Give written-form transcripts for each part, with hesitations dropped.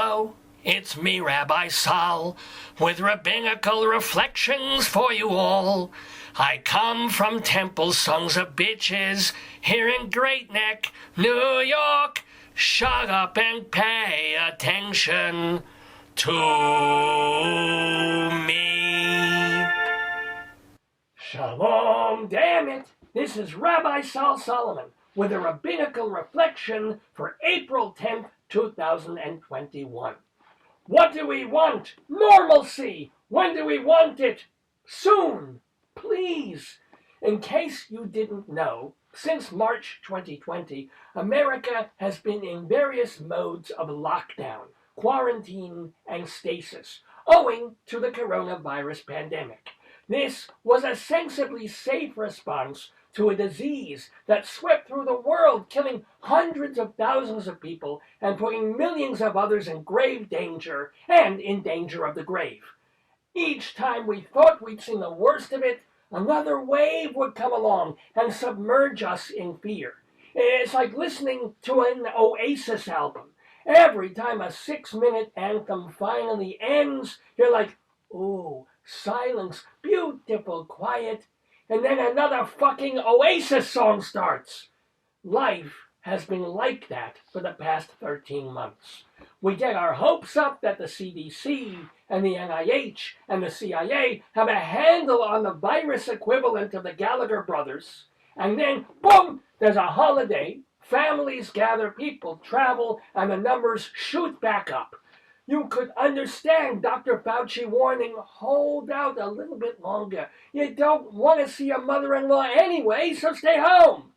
Hello, it's me, Rabbi Sal, with Rabbinical reflections for you all. I come from Temple Sons of Bitches here in Great Neck, New York. Shut up and pay attention to me. Shalom, damn it! This is Rabbi Sal Solomon with a Rabbinical reflection for April 10th, 2021. What do we want? Normalcy! When do we want it? Soon! Please! In case you didn't know, since March 2020, America has been in various modes of lockdown, quarantine, and stasis, owing to the coronavirus pandemic. This was a sensibly safe response to a disease that swept through the world, killing hundreds of thousands of people and putting millions of others in grave danger and in danger of the grave. Each time we thought we'd seen the worst of it, another wave would come along and submerge us in fear. It's like listening to an Oasis album. Every time a 6-minute anthem finally ends, you're like, ooh, silence, beautiful, quiet, and then another fucking Oasis song starts. Life has been like that for the past 13 months. We get our hopes up that the CDC and the NIH and the CIA have a handle on the virus equivalent of the Gallagher brothers, and then, boom, there's a holiday, families gather, people travel, and the numbers shoot back up. You could understand Dr. Fauci warning, hold out a little bit longer. You don't want to see your mother-in-law anyway, so stay home.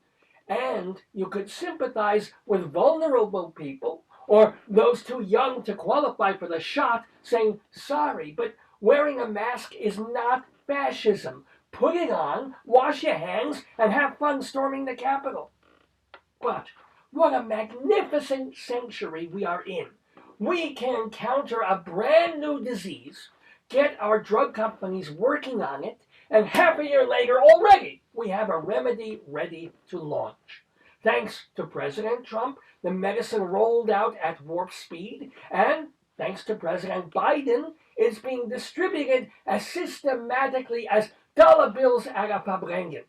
And you could sympathize with vulnerable people or those too young to qualify for the shot, saying, sorry, but wearing a mask is not fascism. Put it on, wash your hands, and have fun storming the Capitol. But what a magnificent century we are in. We can counter a brand new disease, get our drug companies working on it, and half a year later already we have a remedy ready to launch. Thanks to President Trump, the medicine rolled out at warp speed, and thanks to President Biden, it's being distributed as systematically as dollar bills at a Fabrengen.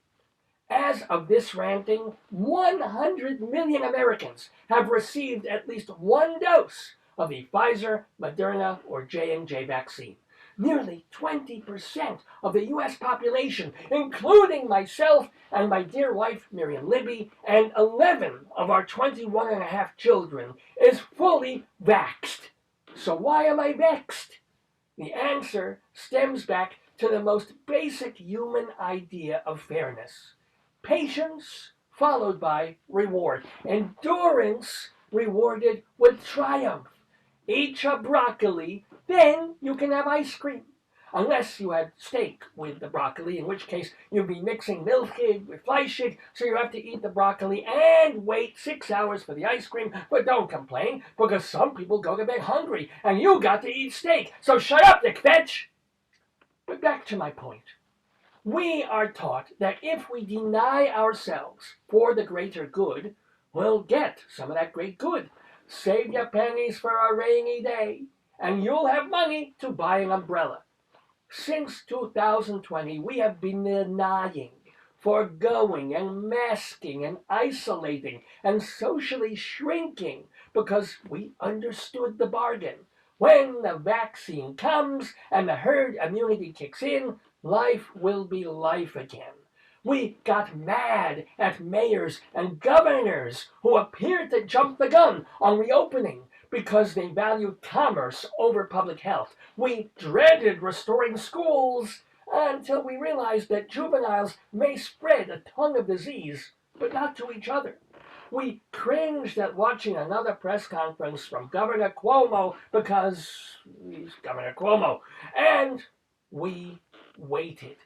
As of this ranting, 100 million Americans have received at least one dose of the Pfizer, Moderna, or J&J vaccine. Nearly 20% of the U.S. population, including myself and my dear wife Miriam Libby, and 11 of our 21 and a half children, is fully vaxxed. So why am I vexed? The answer stems back to the most basic human idea of fairness. Patience followed by reward. Endurance rewarded with triumph. Eat your broccoli, then you can have ice cream. Unless you had steak with the broccoli, in which case you'd be mixing milchig with fleischig, so you have to eat the broccoli and wait 6 hours for the ice cream. But don't complain, because some people go to bed hungry, and you got to eat steak. So shut up, you kvetch! But back to my point. We are taught that if we deny ourselves for the greater good, we'll get some of that great good. Save your pennies for a rainy day, and you'll have money to buy an umbrella. Since 2020, we have been denying, foregoing, and masking, and isolating, and socially shrinking because we understood the bargain. When the vaccine comes and the herd immunity kicks in, life will be life again. We got mad at mayors and governors who appeared to jump the gun on reopening because they valued commerce over public health. We dreaded restoring schools until we realized that juveniles may spread a ton of disease, but not to each other. We cringed at watching another press conference from Governor Cuomo because he's Governor Cuomo, and we waited.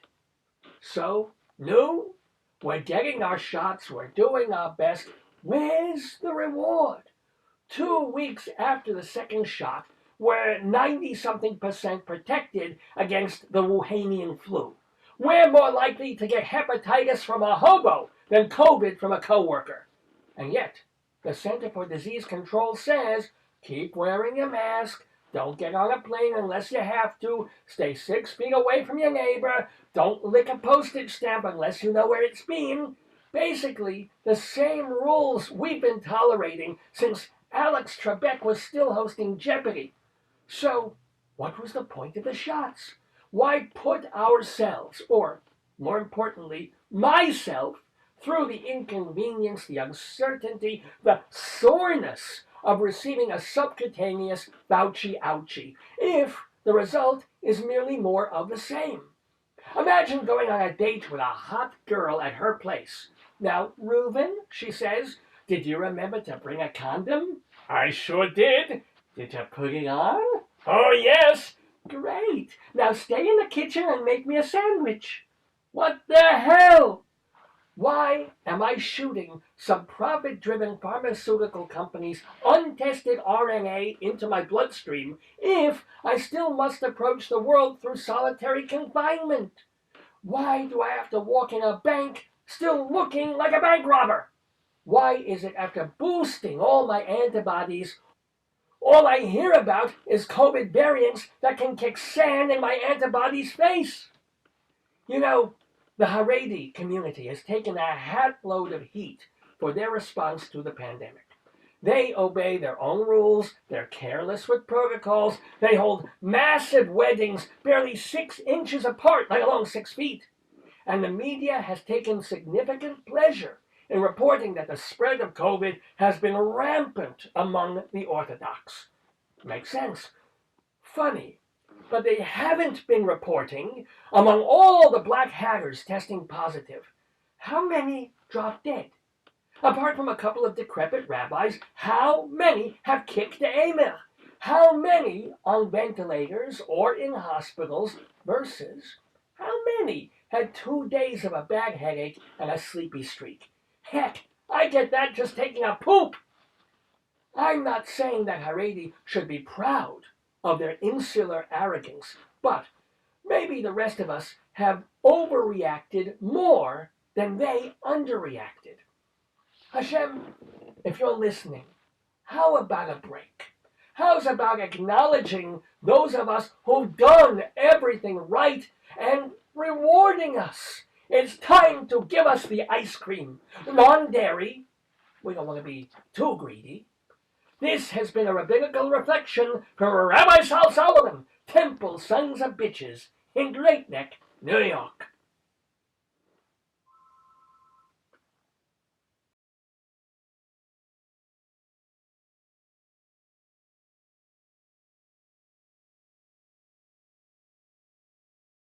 So, no, we're getting our shots, we're doing our best. Where's the reward? 2 weeks after the second shot, we're 90-something% protected against the Wuhanian flu. We're more likely to get hepatitis from a hobo than COVID from a coworker. And yet, the Center for Disease Control says Keep wearing your mask. Don't get on a plane unless you have to. Stay 6 feet away from your neighbor. Don't lick a postage stamp unless you know where it's been. Basically, the same rules we've been tolerating since Alex Trebek was still hosting Jeopardy! So, what was the point of the shots? Why put ourselves, or more importantly, myself, through the inconvenience, the uncertainty, the soreness of receiving a subcutaneous Fauci ouchie, if the result is merely more of the same? Imagine going on a date with a hot girl at her place. Now, Reuben, she says, did you remember to bring a condom? I sure did. Did you put it on? Oh, yes. Great. Now stay in the kitchen and make me a sandwich. What the hell? Why am I shooting some profit-driven pharmaceutical company's untested RNA into my bloodstream if I still must approach the world through solitary confinement? Why do I have to walk in a bank still looking like a bank robber? Why is it after boosting all my antibodies, all I hear about is COVID variants that can kick sand in my antibodies' face? You know, the Haredi community has taken a hatload of heat for their response to the pandemic. They obey their own rules, they're careless with protocols, they hold massive weddings barely 6 inches apart, let alone 6 feet. And the media has taken significant pleasure in reporting that the spread of COVID has been rampant among the Orthodox. Makes sense. Funny. But they haven't been reporting, among all the black hatters testing positive, how many dropped dead? Apart from a couple of decrepit rabbis, how many have kicked the Eimer? How many on ventilators or in hospitals versus how many had 2 days of a bad headache and a sleepy streak? Heck, I get that just taking a poop. I'm not saying that Haredi should be proud of their insular arrogance, but maybe the rest of us have overreacted more than they underreacted. Hashem, if you're listening, how about a break? How's about acknowledging those of us who've done everything right and rewarding us? It's time to give us the ice cream. Non-dairy. We don't want to be too greedy. This has been a rabbinical reflection from Rabbi Sal Solomon, Temple Sons of Bitches, in Great Neck, New York.